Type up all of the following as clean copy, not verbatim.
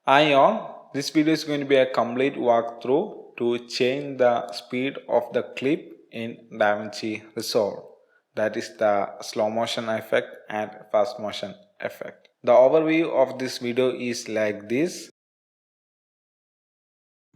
Hi all, this video is going to be a complete walkthrough to change the speed of the clip in DaVinci Resolve. That is the slow motion effect and fast motion effect. The overview of this video is like this.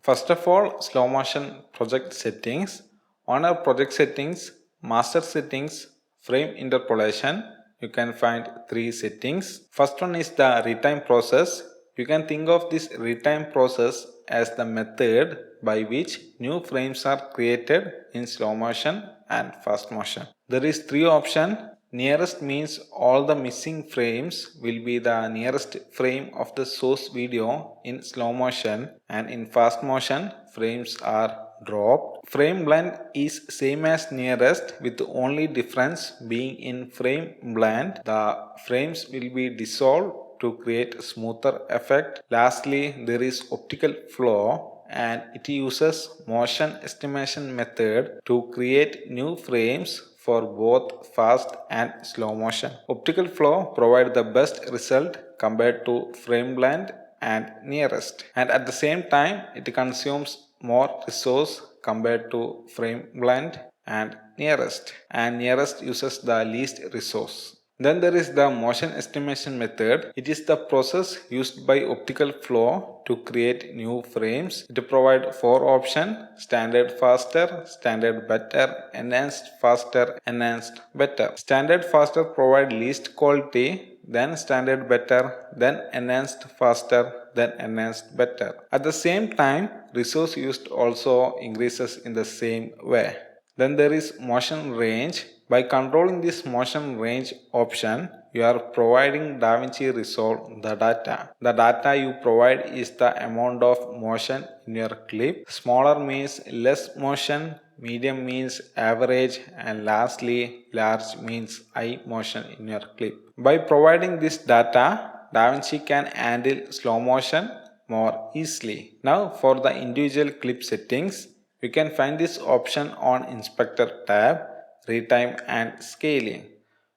First of all, slow motion project settings. On our project settings, master settings, frame interpolation, you can find three settings. First one is the retime process. You can think of this retime process as the method by which new frames are created in slow motion and fast motion. There is three options. Nearest means all the missing frames will be the nearest frame of the source video in slow motion, and in fast motion frames are dropped. Frame blend is same as nearest, with the only difference being in frame blend the frames will be dissolved to create smoother effect. Lastly, there is optical flow, and it uses motion estimation method to create new frames for both fast and slow motion. Optical flow provides the best result compared to frame blend and nearest, and at the same time it consumes more resource compared to frame blend and nearest uses the least resource. Then there is the motion estimation method. It is the process used by optical flow to create new frames. It provides four options: standard faster, standard better, enhanced faster, enhanced better. Standard faster provide least quality, then standard better, then enhanced faster, then enhanced better. At the same time, resource used also increases in the same way. Then there is motion range. By controlling this motion range option, you are providing DaVinci Resolve the data. The data you provide is the amount of motion in your clip. Smaller means less motion, medium means average, and lastly large means high motion in your clip. By providing this data, DaVinci can handle slow motion more easily. Now for the individual clip settings, you can find this option on Inspector tab, Retime and Scaling.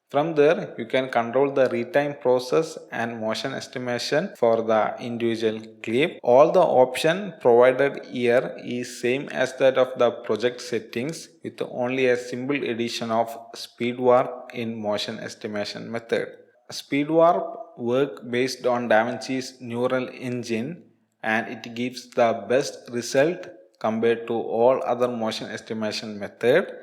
From there, you can control the retime process and motion estimation for the individual clip. All the option provided here is same as that of the project settings, with only a simple addition of speed warp in motion estimation method. Speed warp work based on DaVinci's neural engine, and it gives the best result compared to all other motion estimation method,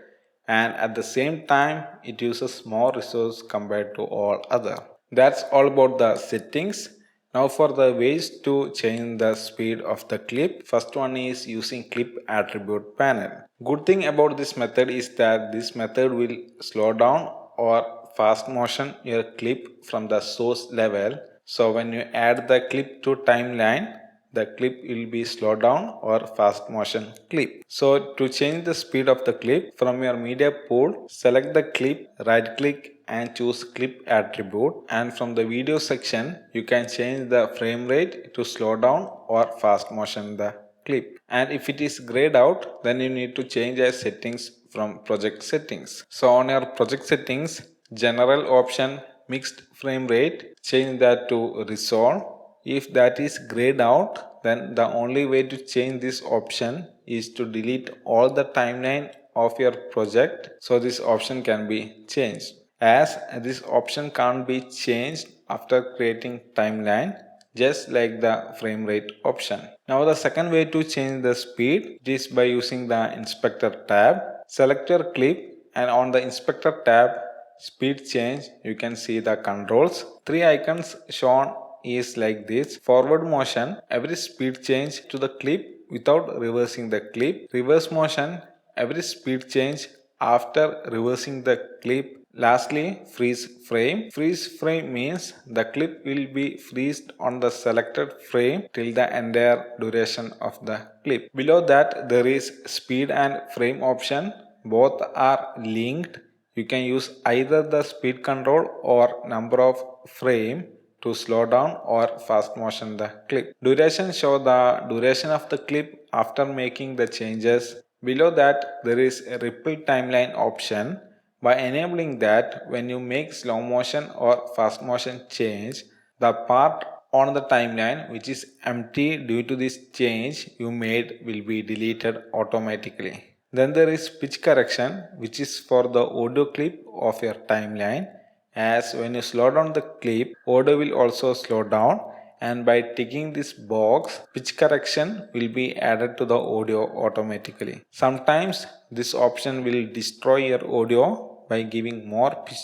and at the same time it uses more resource compared to all other. That's all about the settings. Now for the ways to change the speed of the clip. First one is using clip attribute panel. Good thing about this method is that this method will slow down or fast motion your clip from the source level. So when you add the clip to timeline, the clip will be slow down or fast motion clip. So to change the speed of the clip, from your media pool, select the clip, right click and choose clip attribute, and from the video section you can change the frame rate to slow down or fast motion the clip. And if it is grayed out, then you need to change your settings from project settings. So on your project settings, general option, mixed frame rate, change that to resolve. If that is grayed out, then the only way to change this option is to delete all the timeline of your project, so this option can be changed. As this option can't be changed after creating timeline, just like the frame rate option. Now the second way to change the speed is by using the Inspector tab. Select your clip, and on the Inspector tab, speed change, you can see the controls. Three icons shown is like this: forward motion, every speed change to the clip without reversing the clip; reverse motion, every speed change after reversing the clip; lastly, freeze frame. Freeze frame means the clip will be freezed on the selected frame till the entire duration of the clip. Below that there is speed and frame option. Both are linked. You can use either the speed control or number of frame to slow down or fast motion the clip. Duration show the duration of the clip after making the changes. Below that there is a ripple timeline option. By enabling that, when you make slow motion or fast motion change, the part on the timeline which is empty due to this change you made will be deleted automatically. Then there is pitch correction, which is for the audio clip of your timeline, as when you slow down the clip, audio will also slow down, and by ticking this box, pitch correction will be added to the audio automatically. Sometimes this option will destroy your audio by giving more pitch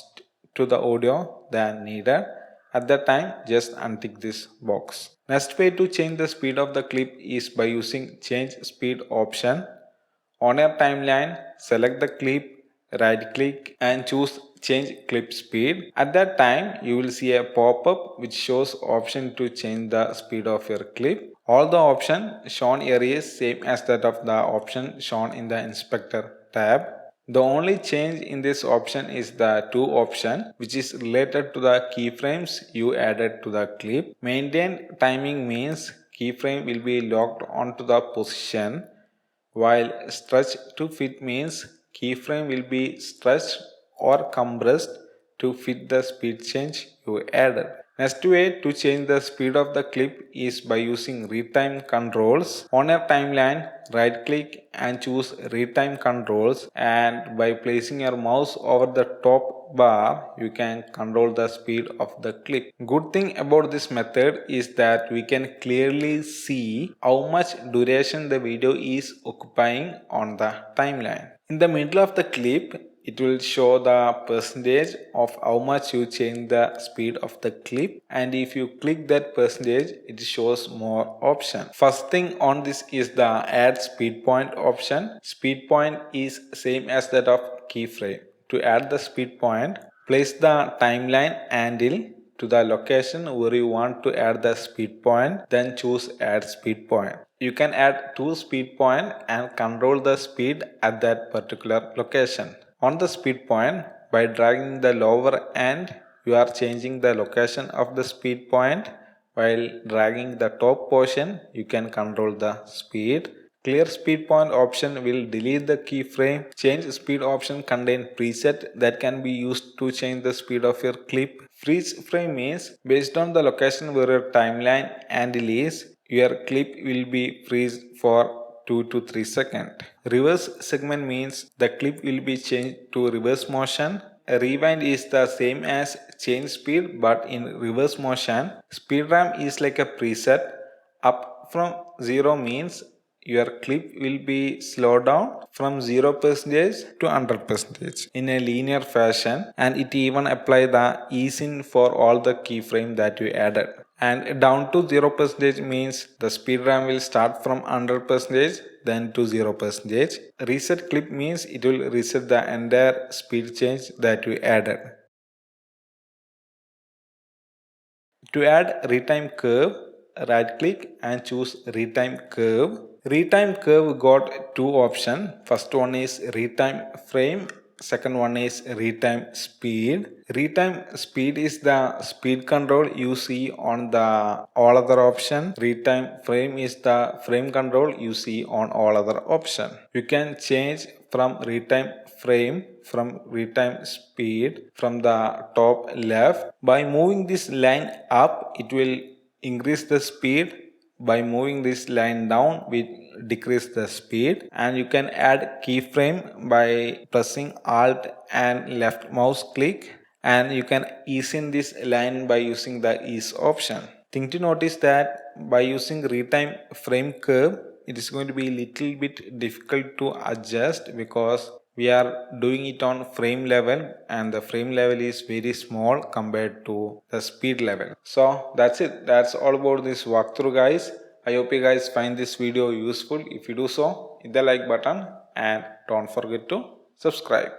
to the audio than needed. At that time, just untick this box. Next way to change the speed of the clip is by using change speed option. On your timeline, select the clip, right click and choose change clip speed. At that time, you will see a pop-up which shows option to change the speed of your clip. All the options shown here is same as that of the option shown in the inspector tab. The only change in this option is the to option, which is related to the keyframes you added to the clip. Maintain timing means keyframe will be locked onto the position, while stretch to fit means keyframe will be stretched or compressed to fit the speed change you added. Next way to change the speed of the clip is by using retime controls. On your timeline, right click and choose retime controls, and by placing your mouse over the top bar you can control the speed of the clip. Good thing about this method is that we can clearly see how much duration the video is occupying on the timeline. In the middle of the clip, it will show the percentage of how much you change the speed of the clip, and if you click that percentage it shows more options. First thing on this is the add speed point option. Speed point is same as that of keyframe. To add the speed point, place the timeline handle to the location where you want to add the speed point, then choose add speed point. You can add two speed point and control the speed at that particular location. On the speed point, by dragging the lower end, you are changing the location of the speed point. While dragging the top portion, you can control the speed. Clear speed point option will delete the keyframe. Change speed option contain preset that can be used to change the speed of your clip. Freeze frame means based on the location where your timeline handle is, your clip will be freeze for 2 to 3 seconds. Reverse segment means the clip will be changed to reverse motion. A rewind is the same as change speed but in reverse motion. Speed ramp is like a preset. Up from 0 means your clip will be slowed down from 0% to 100% in a linear fashion, and it even apply the ease in for all the keyframe that you added. And down to 0% means the speed ramp will start from 100% then to 0%. Reset clip means it will reset the entire speed change that you added. To add retime curve, right click and choose retime curve. Retime curve got two options. First one is retime frame, second one is retime speed. Retime speed is the speed control you see on the all other option. Retime frame is the frame control you see on all other option. You can change from retime frame from retime speed from the top left. By moving this line up, it will increase the speed. By moving this line down, we decrease the speed. And you can add keyframe by pressing Alt and left mouse click, and you can ease in this line by using the ease option. Thing to notice that by using retime frame curve, it is going to be a little bit difficult to adjust because we are doing it on frame level and the frame level is very small compared to the speed level. So that's it. That's all about this walkthrough, guys. I hope you guys find this video useful. If you do so, hit the like button and don't forget to subscribe.